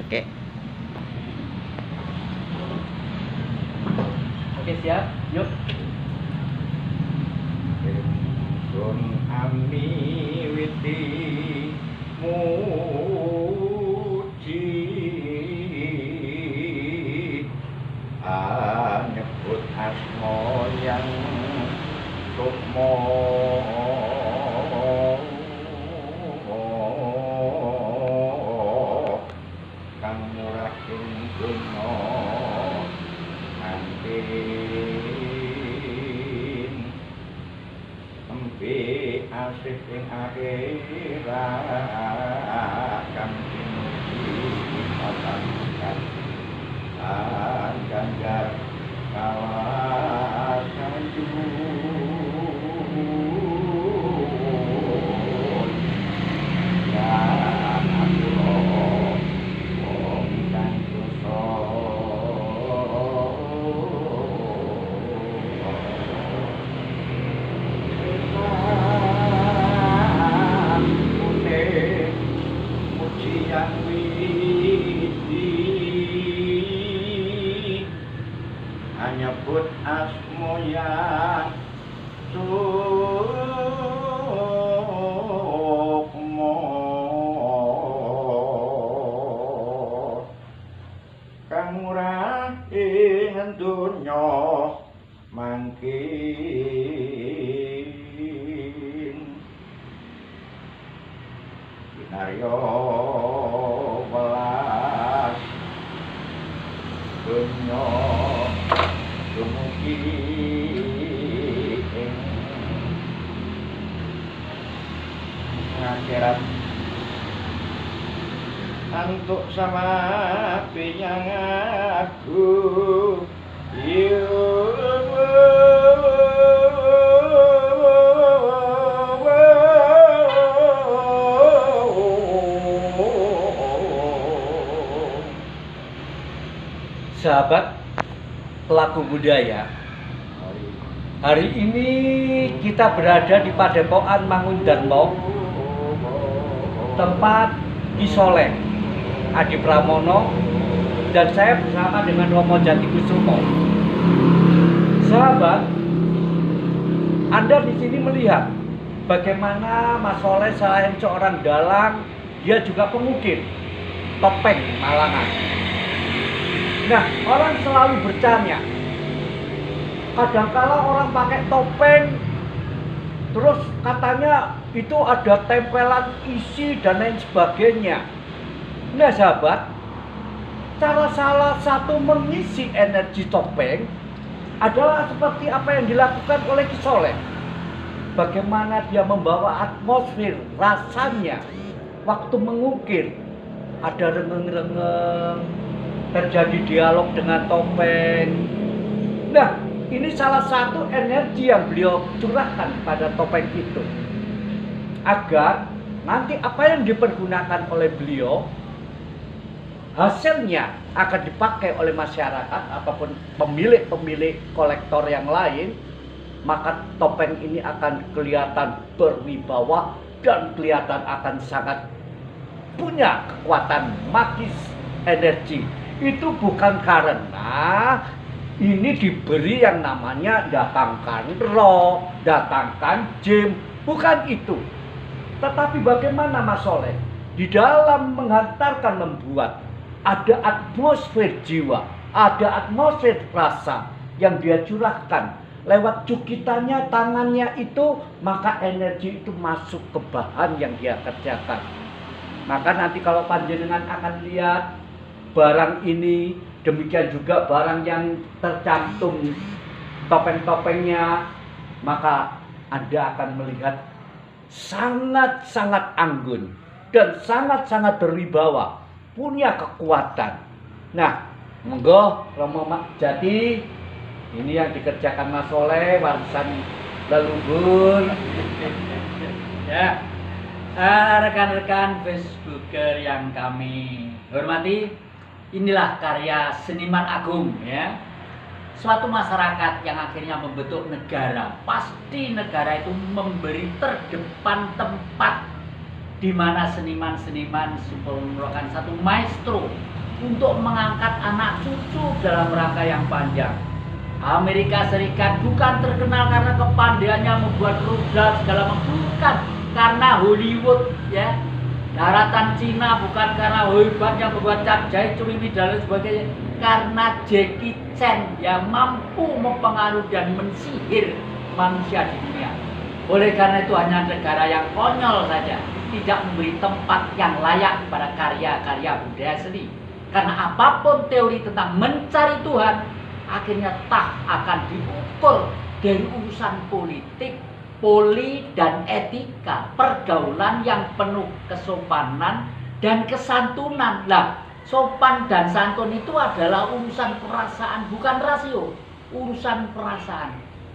Oke. Oke, siap. Yuk. Sun ami witi muji nyebut asma yang sukma kang murah ing dunya nganti empi asih ing akhirat kang dimuji pasamutan ganjar kawasan nyebut asma yang sukma kang murah ing donya mangkin binarya welas donya dumugi ing akhirat antuk sama pinyang aku Sahabat pelaku budaya, hari ini kita berada di Padepokan Mangundarma, tempat Ki Soleh Adi Pramono, dan saya bersama dengan Romo Jatikusumo. Sahabat, Anda di sini melihat bagaimana Mas Soleh selain seorang dalang, dia juga pengukir topeng Malangan. Nah, orang selalu bertanya, kadangkala orang pakai topeng, terus katanya itu ada tempelan isi dan lain sebagainya. Nah sahabat, salah satu mengisi energi topeng adalah seperti apa yang dilakukan oleh Ki Soleh. Bagaimana dia membawa atmosfer, rasanya waktu mengukir, ada rengeng-rengeng, terjadi dialog dengan topeng. Nah, ini salah satu energi yang beliau curahkan pada topeng itu, agar nanti apa yang dipergunakan oleh beliau, hasilnya akan dipakai oleh masyarakat ataupun pemilik kolektor yang lain. Maka topeng ini akan kelihatan berwibawa dan kelihatan akan sangat punya kekuatan magis, energi. Itu bukan karena ini diberi yang namanya datangkan roh, datangkan jin, bukan itu. Tetapi bagaimana Mas Soleh di dalam menghantarkan, membuat ada atmosfer jiwa, ada atmosfer rasa yang dia curahkan lewat cukitannya, tangannya itu, maka energi itu masuk ke bahan yang dia kerjakan. Maka nanti kalau panjenengan akan lihat barang ini, demikian juga barang yang tercantum topeng-topengnya, maka Anda akan melihat sangat-sangat anggun dan sangat-sangat berwibawa, punya kekuatan. Nah, monggo Romo Jati, ini yang dikerjakan Mas Soleh, warisan leluhur. Ya, rekan-rekan Facebooker yang kami hormati, inilah karya seniman agung ya. Suatu masyarakat yang akhirnya membentuk negara, pasti negara itu memberi terdepan tempat di mana seniman-seniman merupakan satu maestro untuk mengangkat anak cucu dalam rangka yang panjang. Amerika Serikat bukan terkenal karena kepandaiannya membuat rudal segala macam, bukan karena Hollywood ya. Daratan Cina bukan karena hebatnya membuat capcay, cumi dan lain sebagainya, karena Jackie Chan yang mampu mempengaruhi dan mensihir manusia di dunia. Oleh karena itu hanya negara yang konyol saja tidak memberi tempat yang layak pada karya-karya budaya seni. Karena apapun teori tentang mencari Tuhan, akhirnya akan diukur dari urusan politik, poli dan etika, pergaulan yang penuh kesopanan dan kesantunan. Lah, sopan dan santun itu adalah urusan perasaan, bukan rasio, urusan perasaan.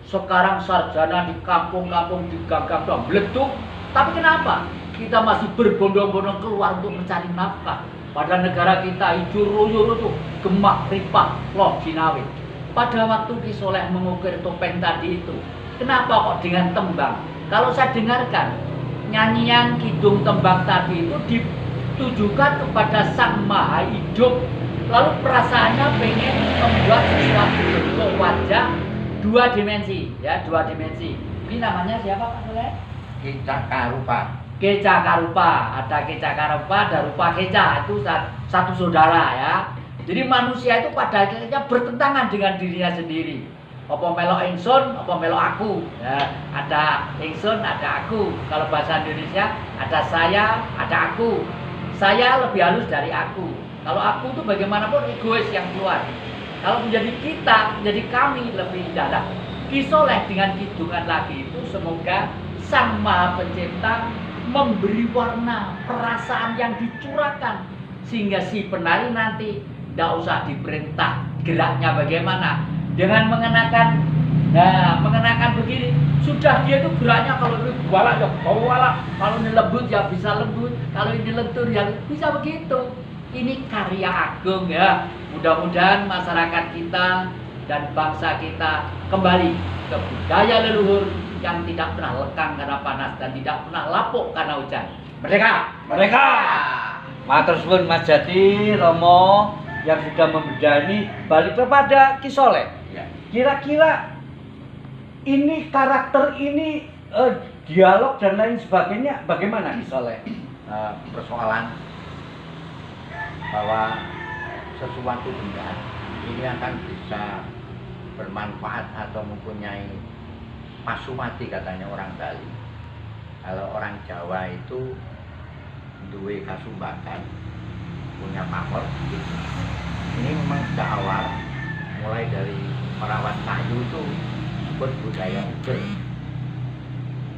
Sekarang sarjana di kampung-kampung di gang-gang doang meleduk, tapi kenapa kita masih berbondong-bondong keluar untuk mencari nafkah? Pada negara kita hijau royo-royo, gemak ripah loh Jinawi. Pada waktu Ki Soleh mengukir topeng tadi itu, kenapa kok dengan tembang? Kalau saya dengarkan nyanyian kidung tembang tadi itu ditujukan kepada Sang Maha Hidup, lalu perasaannya pengen membuat sesuatu bentuk wajah dua dimensi, ya dua dimensi. Ini namanya siapa Pak Soleh? Ki Cakarupa. Ki Cakarupa, ada Ki Cakarupa, ada Rupa Keca, itu satu saudara ya. Jadi manusia itu pada akhirnya bertentangan dengan dirinya sendiri. Apa melok ingsun, apa melok aku. Ya, ada ingsun, ada aku. Kalau bahasa Indonesia ada saya, ada aku. Saya lebih halus dari aku. Kalau aku itu bagaimanapun egois yang keluar. Kalau menjadi kita, menjadi kami lebih dalam. Ki Soleh dengan kidungan lagi itu semoga Sang Maha Pencipta memberi warna perasaan yang dicurahkan sehingga si penari nanti tidak usah diperintah geraknya bagaimana, dengan mengenakan begini sudah dia itu geraknya, kalau ini walak ya walak, kalau ini lembut ya bisa lembut, kalau ini lentur ya bisa begitu. Ini karya agung ya. Mudah-mudahan masyarakat kita dan bangsa kita kembali ke budaya leluhur yang tidak pernah lekang karena panas dan tidak pernah lapuk karena hujan. Merdeka! Merdeka! Matur suwun Mas Jati Romo yang sudah membedani. Balik kepada Ki Soleh. Ya. Kira-kira ini karakter ini dialog dan lain sebagainya bagaimana Ki Soleh? Persoalan bahwa sesuatu benda ini akan bisa bermanfaat atau mempunyai pasumati katanya orang Bali. Kalau orang Jawa itu duwe kasumbakan, punya pamor gitu. Ini memang sejak awal mulai dari merawat kayu itu disebut budaya uger.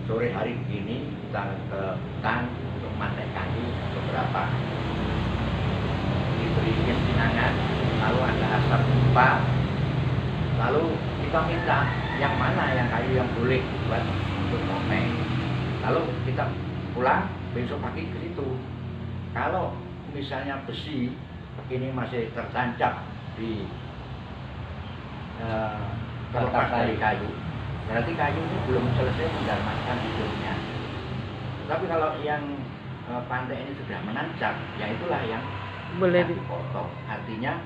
Sore hari begini kita ke hutan untuk mantek kayu beberapa, diberi sinangan, lalu ada asap pipa, lalu kita minta yang mana yang kayu yang boleh buat untuk topeng. Lalu kita pulang besok pagi ke situ. Kalau misalnya besi ini masih tertancap di terlepas dari kayu, berarti kayu itu belum selesai mendapatkan hidupnya. Tapi kalau yang pantai ini sudah menancap, ya itulah yang boleh dipotong. Artinya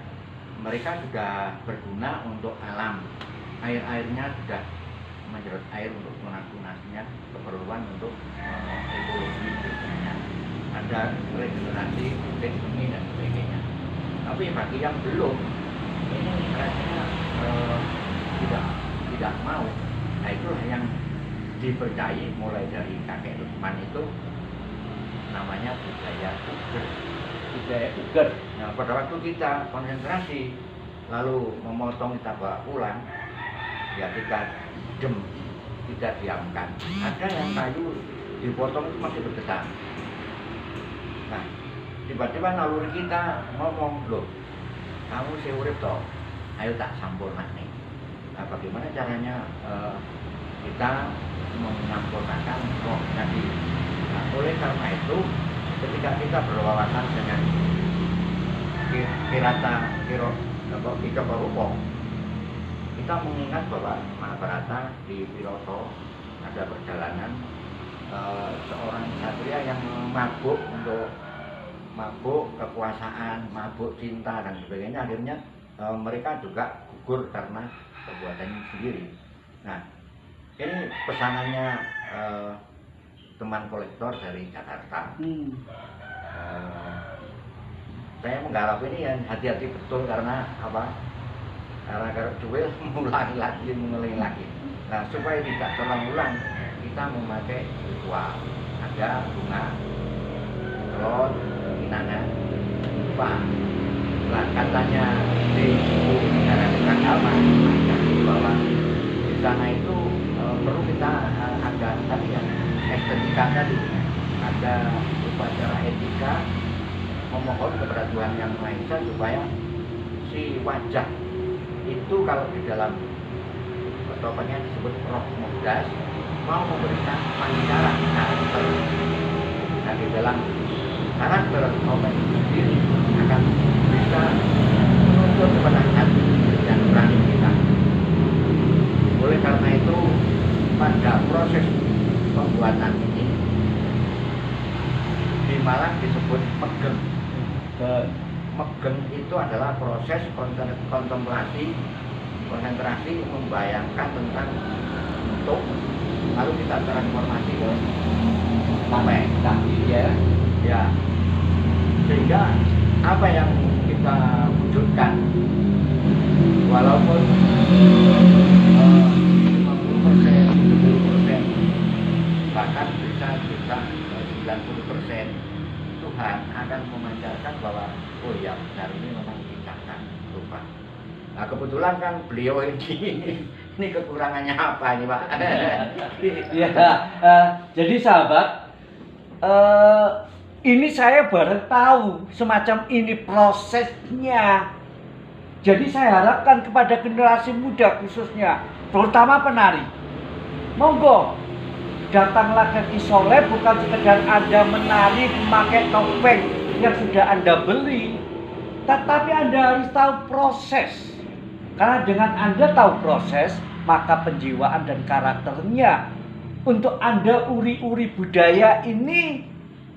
mereka sudah berguna untuk alam. Air-airnya sudah menyerap air untuk tunas-tunasnya, keperluan untuk ekologi berikutnya. Ada regenerasi teknologi dan sebagainya. Tapi bagi yang belum, ini rasanya tidak mau. Nah itulah yang dipercayai mulai dari kakek Lukman itu namanya budaya uger. Budaya uger. Nah pada waktu kita konsentrasi lalu memotong kita bawa pulang, ya kita tidak diamkan. Ada yang kayu dipotong itu masih bergetar. Nah tiba-tiba naluri kita ngomong, loh kamu seurip toh, ayo tak sampurna nih. Nah bagaimana caranya kita menyampurnakan roh tadi. Nah oleh karena itu ketika kita berwawasan dengan Kicoko Rupo, kita mengingat bahwa Mahabharata di Wiroso ada perjalanan seorang satria yang mabuk untuk mabuk kekuasaan, mabuk cinta dan sebagainya, akhirnya mereka juga gugur karena perbuatannya sendiri. Nah, ini pesanannya teman kolektor dari Jakarta. Saya menggarap ini ya hati-hati betul karena apa? Karena kalau cuil mengulangi lagi. Nah, supaya tidak terulang-ulang, kita memakai ritual. Ada bunga, telur, pinangan, lupa. Nah, katanya di negara agama bahwa di sana itu perlu kita ada tadi yang estetika tadi, ada upacara etika memohon kepada Tuhan Yang Maha Esa supaya si wajah itu kalau di dalam topengnya disebut roh mudas mau memberikan pancaran karakter. Nah, di dalam karakter topeng itu sendiri akan bisa menuntut kepada hati dan nurani kita. Oleh karena itu pada proses pembuatan ini di Malang disebut megeng. Megeng itu adalah proses kontemplasi, konsentrasi membayangkan tentang bentuk, lalu kita transformasi ke topeng ya. Sehingga apa yang kita wujudkan walaupun 50%, 70%, bahkan bisa 90%, Tuhan akan memancarkan bahwa oh ya benar ini memang diciptakan Tuhan. Nah, kebetulan kan beliau ini kekurangannya apa ini Pak? Ya, jadi sahabat, ini saya baru tahu semacam ini prosesnya. Jadi saya harapkan kepada generasi muda khususnya, terutama penari, monggo datanglah ke Kisole, bukan sekedar Anda menari memakai topeng yang sudah Anda beli, tetapi Anda harus tahu proses. Karena dengan Anda tahu proses, maka penjiwaan dan karakternya untuk Anda uri-uri budaya ini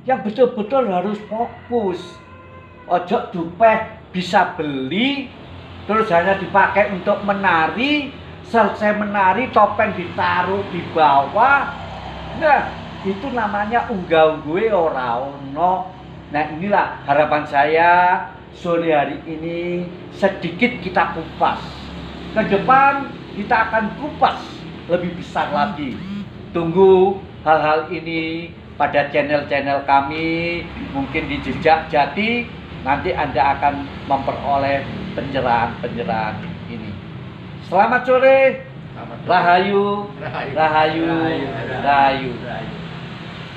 yang betul-betul harus fokus. Ojo dupeh bisa beli terus hanya dipakai untuk menari, selesai menari topeng ditaruh di bawah. Nah, itu namanya unggah-ungguhe ora ono. Nah, inilah harapan saya sore hari ini sedikit kita kupas. Ke depan kita akan kupas lebih besar lagi. Tunggu hal-hal ini pada channel-channel kami, mungkin di Jejak Jati, nanti Anda akan memperoleh pencerahan-pencerahan ini. Selamat sore. Rahayu, rahayu, rahayu.